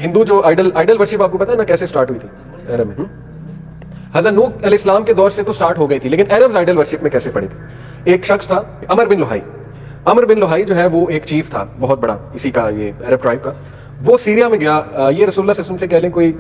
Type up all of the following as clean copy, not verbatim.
ہندو جو Idol worship آپ کو پتا ہے نا کیسے اسٹارٹ ہوئی تھی عرب میں. حضرت نوح علیہ السلام کے دور سے تو اسٹارٹ ہو گئی تھی, لیکن عرب آئیڈل ورشپ میں کیسے پڑے تھے. ایک شخص تھا عمر بن لوہائی. عمر بن لوہائی جو ہے وہ ایک چیف تھا بہت بڑا اسی کا, یہ عرب ٹرائب کا. وہ سیریا میں گیا, یہ رسول اللہ صلی اللہ علیہ وسلم سے کہہ لیں کوئی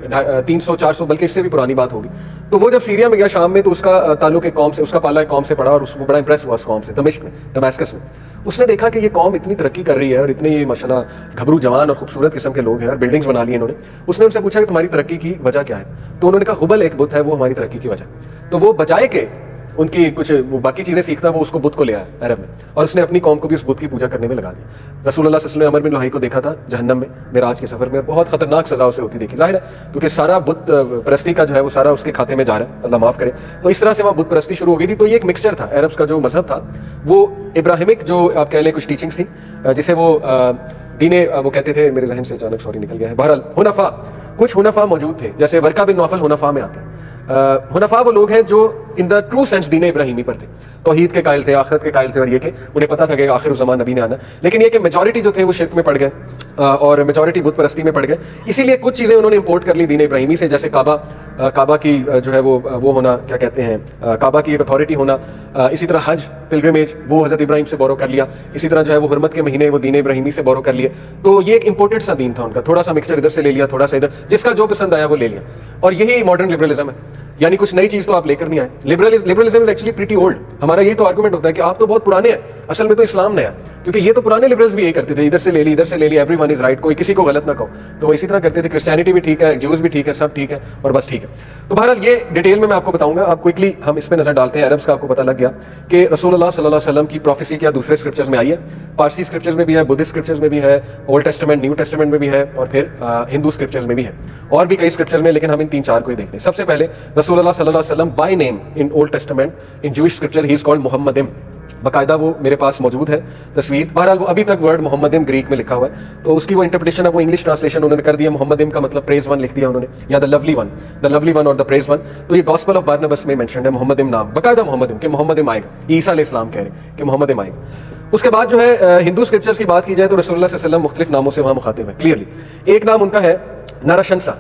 300-400 بلکہ اس سے بھی پرانی بات ہوگی. تو وہ جب سیریا میں گیا شام میں, تو اس کا تعلق ایک قوم سے, اس کا پالا ایک قوم سے پڑا, اور اس کو بڑا امپریس ہوا اس قوم سے, دمشق میں, دماسکس میں. اس نے دیکھا کہ یہ قوم اتنی ترقی کر رہی ہے اور اتنے یہ ماشاءاللہ گھبرو جوان اور خوبصورت قسم کے لوگ ہیں اور بلڈنگز بنا لی انہوں نے. اس نے ان سے پوچھا کہ تمہاری ترقی کی وجہ کیا ہے؟ تو انہوں نے کہا ہبل ایک بت ہے, وہ ہماری ترقی کی وجہ. تو وہ بجائے کہ ان کی کچھ وہ باقی چیزیں سیکھتا, وہ اس کو بت کو لے آیا عرب میں, اور اس نے اپنی قوم کو بھی اس بت کی پوجا کرنے میں لگا دیا. رسول اللہ صلی اللہ علیہ وسلم نے عمر بن لوہائی کو دیکھا تھا جہنم میں معراج کے سفر میں, بہت خطرناک سزا اسے ہوتی دیکھی. ظاہر ہے کیونکہ سارا بت پرستی کا جو ہے وہ سارا اس کے کھاتے میں جا رہا ہے, اللہ معاف کرے. تو اس طرح سے وہاں بت پرستی شروع ہو گئی تھی. تو یہ ایک مکسچر تھا, عربس کا جو مذہب تھا وہ ابراہیمک, جو آپ کہہ لیں کچھ ٹیچنگس تھی, جسے وہ دین وہ کہتے تھے, میرے ذہن سے اچانک سوری نکل گیا ہے. بہرحال حنفاء, کچھ حنفاء موجود تھے, جیسے ورقہ بن نوفل حنفاء میں آتے ہیں. حنفاء وہ لوگ ہیں جو ان دا ٹرو سینس دین ابراہیمی پر تھے, توحید کے قائل تھے, آخرت کے قائل تھے, اور یہ کہ انہیں پتہ تھا کہ آخر الزمان نبی نے آنا. لیکن یہ کہ میجورٹی جو تھے وہ شرک میں پڑ گئے اور میجورٹی بت پرستی میں پڑ گئے. اسی لیے کچھ چیزیں انہوں نے امپورٹ کر لی دین ابراہیمی سے, جیسے کعبہ کی جو ہے وہ ہونا, کیا کہتے ہیں, کعبہ کی ایک اتھارٹی ہونا. اسی طرح حج پلگرمیج وہ حضرت ابراہیم سے بورو کر لیا. اسی طرح جو ہے وہ حرمت کے مہینے وہ دین ابراہیمی سے بورو کر لیے. تو یہ ایک امپورٹڈ سا دین تھا ان کا, تھوڑا سا مکسچر ادھر سے لے لیا, تھوڑا سا ادھر, جس کا جو پسند آیا وہ لے لیا. اور یہی ماڈرن لبرلزم ہے, یعنی کچھ نئی چیز تو آپ لے کر نہیں آئے. Liberalism is actually pretty old. ہمارا یہی تو آرگومنٹ ہوتا ہے کہ آپ تو بہت پرانے ہیں, اصل میں تو اسلام نیا, کیونکہ یہ تو پرانے لبرلز بھی یہی کرتے تھے, ادھر سے لے لی, ادھر سے لے لی, ایوری ون از رائٹ, کوئی کسی کو غلط نہ کہو. تو وہ اسی طرح کرتے تھے. کرسچینٹی بھی ٹھیک ہے, جیوز بھی ٹھیک ہے, سب ٹھیک ہے, اور بس ٹھیک ہے. تو بہرحال یہ ڈیٹیل میں آپ کو بتاؤں گا. آپ کوئکلی ہم اس پہ نظر ڈالتے ہیں. عربس کا آپ کو پتہ لگ گیا کہ رسول اللہ صلی اللہ علیہ وسلم کی پروفیسی کیا دوسرے اسکرپچرز میں آئی ہے. پارسی اسکرپچرز میں بھی ہے, بدھسٹ اسکرپچرز میں بھی ہے, اولڈ ٹیسٹمنٹ نیو ٹیسٹمنٹ میں بھی ہے, اور پھر ہندو اسکرپچرز میں بھی ہے, اور بھی کئی اسکرپچرز میں, لیکن ہم ان 3-4 کو ہی دیکھتے ہیں. سب سے پہلے رسول اللہ صلی اللہ علیہ وسلم by name in Old Testament, in Jewish scripture he is called محمدم. باقاعدہ وہ میرے پاس موجود ہے تصویر. بہرحال وہ ابھی تک ورڈ محمدم گریک میں لکھا ہوا ہے, تو اس کی وہ انٹرپریٹیشن اب وہ انگلش ٹرانسلیشن انہوں نے کر دیا. محمدم کا مطلب پریز ون لکھ دیا انہوں نے, یا دا لولی ون اور دا پریز ون. تو یہ گاسپل آف بارنبس میں مینشنڈ ہے محمدم نام, باقاعدہ محمدم, کہ محمدم آئے گا. عیسیٰ علیہ السلام کہہ رہے ہیں کہ محمدم آئے گا. اس کے بعد جو ہے ہندو اسکرپچرز کی بات کی جائے تو رسول اللہ صلی اللہ علیہ وسلم مختلف ناموں سے وہاں مخاطب ہے کلیئرلی. ایک نام ان کا ہے نرشنسا.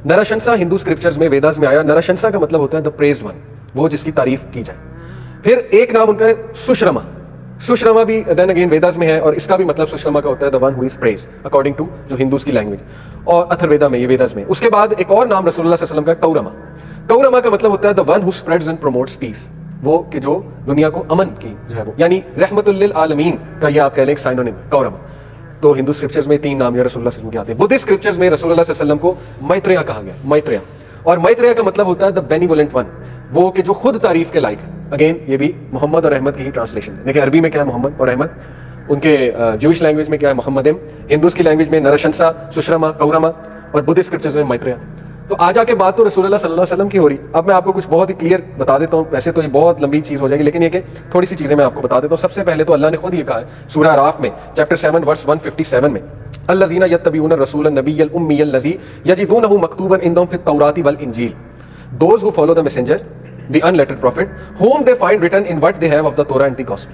نرشنسا ہندو اسکرپچرز میں, ویداز میں آیا. نرشنسا کا مطلب ہوتا ہے دا پریز ون, وہ جس کی تعریف کی جائے. پھر ایک نام ان کا ہے سشرما. سشرما بھی دین اگین ویداز میں ہے, اور اس کا بھی مطلب سشرما کا ہوتا ہے the one who is praise according to جو ہندوز کی لینگویج, اور اتھر ویدا میں, یہ ویداز میں. اس کے بعد ایک اور نام رسول اللہ صلی اللہ علیہ وسلم کا کورما. کورما کا مطلب ہوتا ہے the one who spreads and promotes peace, وہ کہ جو دنیا کو امن کی جو ہے وہ, یعنی رحمت للعالمین کا یہ آپ کہہ لیں ایک سائنونیم ہے کورما. تو ہندو اسکرپچرز میں 3 نام یہ رسول اللہ صلی اللہ علیہ وسلم کے آتے ہیں. بدھسٹ اسکرپچرز میں رسول اللہ صلی اللہ علیہ وسلم کو میتریہ کہا گیا, میتریہ. اور میتریہ کا مطلب ہوتا ہے دا بینیولنٹ ون, وہ کہ جو خود تعریف کے لائق ہے. اگین یہ بھی محمد اور احمد کی ہی ٹرانسلیشن ہے. دیکھیں عربی میں کیا ہے محمد اور احمد, ان کے جوئش لینگویج میں کیا ہے محمدم, ہندوز کی لینگویج میں نرشنسا, سشرما, کورما, اور بدھسٹ اسکرپچرز میں میتریہ. تو آج آ کے بات تو رسول اللہ صلی اللہ علیہ وسلم کی ہو رہی. اب میں آپ کو کچھ بہت ہی کلیئر بتا دیتا ہوں. ویسے تو یہ بہت لمبی چیز ہو جائے گی, لیکن یہ کہ تھوڑی سی چیزیں میں آپ کو بتا دیتا ہوں. سب سے پہلے تو اللہ نے خود یہ کہا ہے سورہ اعراف میں چیپٹر 7 ورس 157 میں, الذین یتبعون الرسول النبی الامی الذی یجدونہ مکتوبا عندہم فی التوراۃ والانجیل, those who follow the messenger the unlettered prophet whom they find written in what they have of the Torah and the Gospel,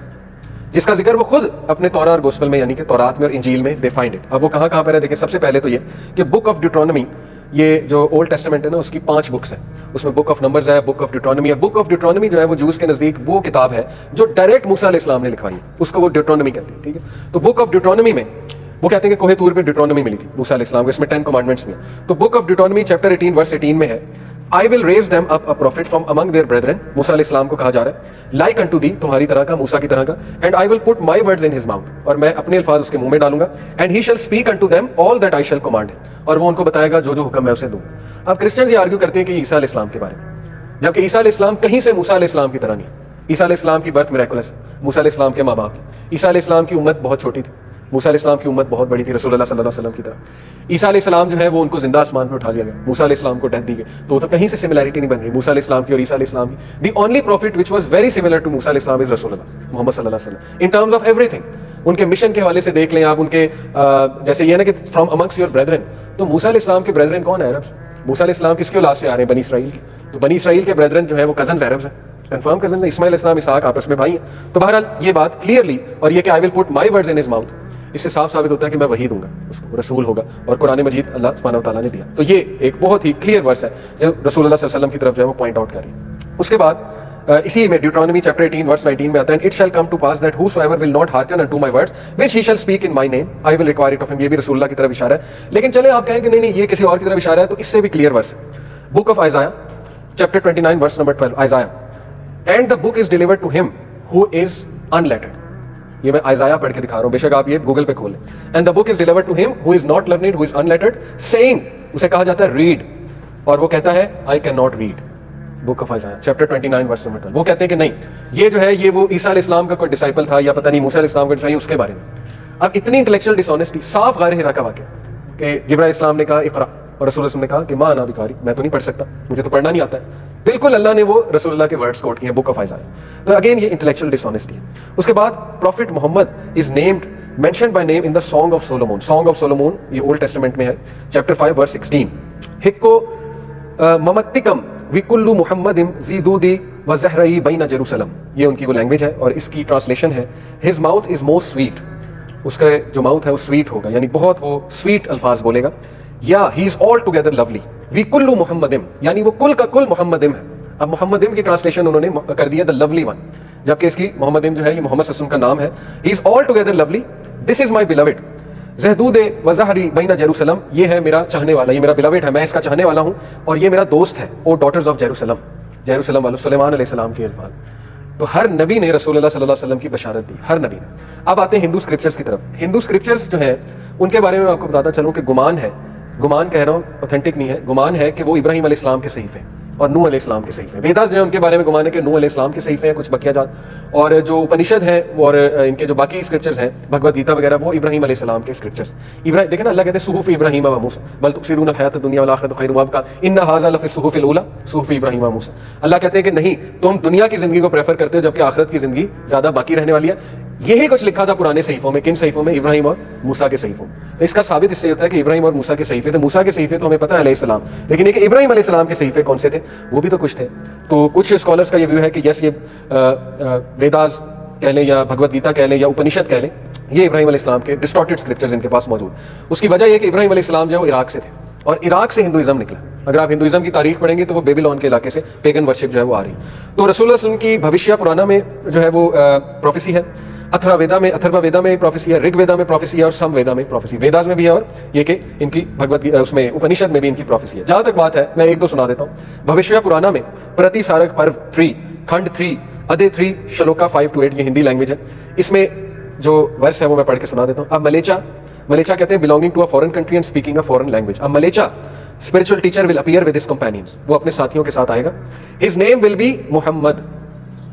جس کا ذکر وہ خود اپنے تورا اور گوسپل میں یعنی کہ تورات میں اور انجیل میں they find it. اب وہ کہاں پر ہے دیکھیں. سب سے پہلے تو یہ کہ بک آف ڈیوٹرانومی, یہ جو اولڈ ٹیسٹمنٹ ہے نا اس کی 5 بکس ہیں. اس میں بک آف نمبرز ہے, بک آف ڈیوٹرانومی ہے. بک آف ڈیوٹرانومی جو ہے وہ جوز کے نزدیک وہ کتاب ہے جو ڈائریکٹ موسیٰ علیہ السلام نے لکھوائی ہے, اس کو وہ ڈیوٹرانومی کہتے ہیں. ٹھیک ہے, تو بک آف ڈیوٹرانومی میں وہ کہتے ہیں کہ کوہ طور پہ ڈیوٹرانومی ملی تھی موسیٰ علیہ السلام کو, اس میں 10 commandments میں. تو بک آف ڈیوٹرانومی چیپٹر 18 ورس 18 میں ہے I will raise them up a prophet from among their brethren. موسیٰ علیہ السلام کو کہا جا رہا ہے like unto thee, تمہاری طرح کا, موسیٰ کی طرح کا, and I will put my words in his mouth, اور میں اپنے الفاظ اس کے منہ میں ڈالوں گا, and he shall speak unto them all that I shall command him, اور وہ ان کو بتائے گا جو جو حکم میں اسے دوں. اب کرسچنز یہ آرگیو کرتے ہیں کہ عیسیٰ علیہ السلام کے بارے میں, جبکہ عیسیٰ علیہ السلام کہیں سے موسیٰ علیہ السلام کی طرح نہیں. عیسیٰ علیہ السلام کی برتھ میریکولس, موسیٰ علیہ السلام کے ماں باپ. عیسیٰ علیہ السلام کی امت بہت چھوٹی تھی, موسیٰ علیہ السلام کی امت بہت بڑی تھی رسول اللہ صلی اللہ علیہ وسلم کی طرح. عیسیٰ علیہ السلام جو ہے وہ ان کو زندہ آسمان پہ اٹھا لیا گیا, موسیٰ علیہ السلام کو ڈیتھ دی گئی. تو کہیں سے سملیرٹی نہیں بن رہی موسیٰ علیہ السلام کی اور عیسیٰ علیہ السلام کی. The only prophet which was very similar to موسیٰ علیہ السلام از رسول اللہ محمد صلی اللہ علیہ وسلم ان ٹرمز آف ایوری تھنگ. ان کے مشن کے حوالے سے دیکھ لیں آپ, ان کے جیسے یہ نا کہ فرام امنگس یور بریدرن, تو موسیٰ علیہ السلام کے بریدرن کون ہے؟ عرب. موسیٰ علیہ السلام کس کی اولاد سے آ رہے ہیں؟ بنی اسرائیل کی. تو بنی اسرائیل کے بریدرن جو ہے وہ کزنز عربز ہیں, کنفرم کزن. اسماعیل علیہ السلام اسحاق آپس میں بھائی ہیں. تو بہرحال یہ بات کلیئرلی, اور یہ کہ آئی ول پٹ مائی ورڈز ان ہز ماؤتھ, اس سے صاف ثابت ہوتا ہے کہ میں وحی دوں گا اس کو, رسول ہوگا, اور قرآن مجید اللہ سبحانہ و تعالیٰ نے دیا. تو یہ ایک بہت ہی کلیئر ورس ہے جو رسول اللہ صلی اللہ علیہ وسلم کی طرف جو ہے وہ پوائنٹ آؤٹ کر رہی ہے. اس کے بعد اسی میں ڈیوٹرانومی چیپٹر 18 ورس 19 میں آتا ہے, it shall come to pass that whosoever will not hearken unto my words which he shall speak in my name I will require it of him. یہ بھی رسول اللہ کی طرف اشارہ ہے, لیکن چلے آپ کہیں کہ نہیں یہ کسی اور کی طرف اشارہ ہے, تو اس سے بھی کلیئر ورس ہے. Book of Isaiah chapter 29 verse number 12, Isaiah, and the book is delivered to him who is unlettered. یہ میں آئزایا پڑھ کے دکھا رہا ہوں, بے شک آپ یہ گوگل پہ کھولیں. And the book is delivered to him who is not learned, who is unlettered, saying, اسے کہا جاتا ہے ریڈ, اور وہ کہتا ہے I cannot read. Book of Isaiah chapter 29 verse number 12. وہ کہتے ہیں کہ نہیں یہ جو ہے یہ وہ عیسیٰ علیہ السلام کا کوئی ڈسائپل تھا یا پتہ نہیں موسیٰ علیہ السلام کا ڈسائپل, اس کے بارے میں. اب اتنی انٹلیکچوئل ڈس آنیسٹی, صاف غار حرا کا واقعہ کہ جبرائیل علیہ السلام نے کہا اقرا, اور رسول اللہ نے کہا کہ ماں انا بقاری, میں تو نہیں پڑھ سکتا, مجھے تو پڑھنا نہیں آتا ہے. بالکل اللہ نے وہ رسول اللہ کے ورڈز کوٹ کیے ہیں بک آف آئزایا. تو اگین یہ انٹلیکچوئل ڈس آنیسٹی ہے. اس کے بعد prophet Muhammad is named mentioned by name in the Song of Solomon. Song of Solomon یہ اولڈ ٹیسٹمنٹ میں ہے, چیپٹر 5 ورس 16. ہکو ممتکم وکلو محمد زیدودی و زہرئی بین جیروسلم, یہ ان کی وہ لینگویج ہے, اور اس کی ٹرانسلیشن ہے his mouth is most sweet. اس کا جو ماؤتھ ہے وہ سویٹ ہوگا, یعنی بہت وہ سویٹ الفاظ بولے گا. یا ہی از آل ٹوگیدر لولی وی کلو محمدم, یعنی وہ کل کا کل محمدم ہے. اب محمدم کی ٹرانسلیشن انہوں نے کر دیا دا لولی ون, جبکہ اس کی محمدم جو ہے یہ محمد صلی اللہ علیہ وسلم کا نام ہے. ہی از all together lovely, this is my beloved زہدود و زہری بین جیروسلم, یہ ہے میرا چاہنے والا, یہ میرا بلوڈ ہے, میں اس کا چاہنے والا ہوں, اور یہ میرا دوست ہے. او ڈاٹرز آف جیروسلم, جیروسلم والوں سلیمان علیہ السلام کے الفاظ. تو ہر نبی نے رسول اللہ صلی اللہ علیہ وسلم کی بشارت دی, ہر نبی نے. اب آتے ہیں ہندو اسکرپچرز کی طرف. ہندو اسکرپچرز جو ہیں ان کے بارے میں آپ کو بتاتا چلوں کہ گمان ہے, گمان کہہ رہا ہوں اوتھینٹک نہیں ہے, گمان ہے کہ وہ ابراہیم علیہ السلام کے صحیفے اور نوح علیہ السلام کے صحیفے. ویداز جو ہے ان کے بارے میں گمان ہے کہ نوح علیہ السلام کے صحیفے ہیں, کچھ بقیہ جات, اور جو اپنشد ہیں اور ان کے جو باقی اسکرپچرز ہیں بھگوت گیتا وغیرہ وہ ابراہیم علیہ السلام کے اسکرپچرز. ابراہیم دیکھیں نا, اللہ کہتے ہیں صحف ابراہیم و موسیٰ بل تؤثرون الحیاۃ الدنیا والآخرۃ خیر وابقیٰ ان ھذا لفی الصحف الاولیٰ صحف ابراہیم و موسیٰ. اللہ کہتے ہیں کہ نہیں تم دنیا کی زندگی کو پریفر کرتے ہو جبکہ آخرت کی زندگی زیادہ باقی رہنے والی ہے. یہی کچھ لکھا تھا پرانے صحیفوں میں. کن صحیفوں میں؟ ابراہیم اور موسیٰ کے صحیفوں. اس کا ثابت اس سے ہوتا ہے کہ ابراہیم اور موسیٰ کے صحیفے تھے. موسیٰ کے صحیفے تو ہمیں پتہ ہے علیہ السلام, لیکن یہ کہ ابراہیم علیہ السلام کے صحیفے کون سے تھے وہ بھی تو کچھ تھے. تو کچھ اسکالرس کا یہ ویو ہے کہ یس یہ ویداز کہہ لیں یا بھگوت گیتا کہہ لیں یا اپنشد کہہ لیں, یہ ابراہیم علیہ السلام کے ڈسٹارٹڈ اسکرپچرز ان کے پاس موجود. اس کی وجہ یہ کہ ابراہیم علیہ السلام جو ہے وہ عراق سے تھے, اور عراق سے ہندوازم نکلا. اگر آپ ہندوازم کی تاریخ پڑھیں گے تو وہ بیبیلون کے علاقے سے پیگن ورشپ جو ہے وہ آ رہی. تو رسول اللہ صلی اللہ علیہ وسلم کی بھوشیہ پرانا میں جو ہے وہ پروفیسی ہے, اتھروا ویدا میں پروفیسی ہے, رگ ویدا میں پروفیسی ہے, اور سم ویدا میں پروفیسی. ویداز میں بھی ہے, اور یہ کہ ان کی بھگوت اس میں اپنشد میں بھی ان کی پروفیسی ہے. جہاں تک بات ہے میں ایک دو سنا دیتا ہوں. بھوشیہ پرانا میں پرتی سارک پرو 3 کھنڈ 3 ادے 3 شلوکا 5 to 8 یہ ہندی لینگویج ہے. اس میں جو ورس ہے وہ میں پڑھ کے سنا دیتا ہوں. اب ملیچا کہتے ہیں belonging to a foreign country and speaking a foreign language. اب ملیچا spiritual teacher will appear with his companions, وہ اپنے ساتھیوں کے ساتھ آئے گا. his name will be محمد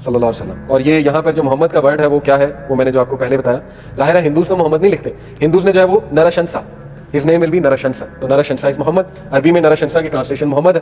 صلی اللہ علیہ وسلم. اور یہ یہاں پر جو محمد کا ورڈ ہے وہ کیا ہے وہ میں نے جو آپ کو پہلے بتایا. ظاہر ہے ہندوز تو محمد نہیں لکھتے, ہندوز نے جو ہے وہ نرشنسا, his name will be نرشنسا. تو نرشنسا از محمد, عربی میں نرشنسا کی ٹرانسلیشن محمد ہے.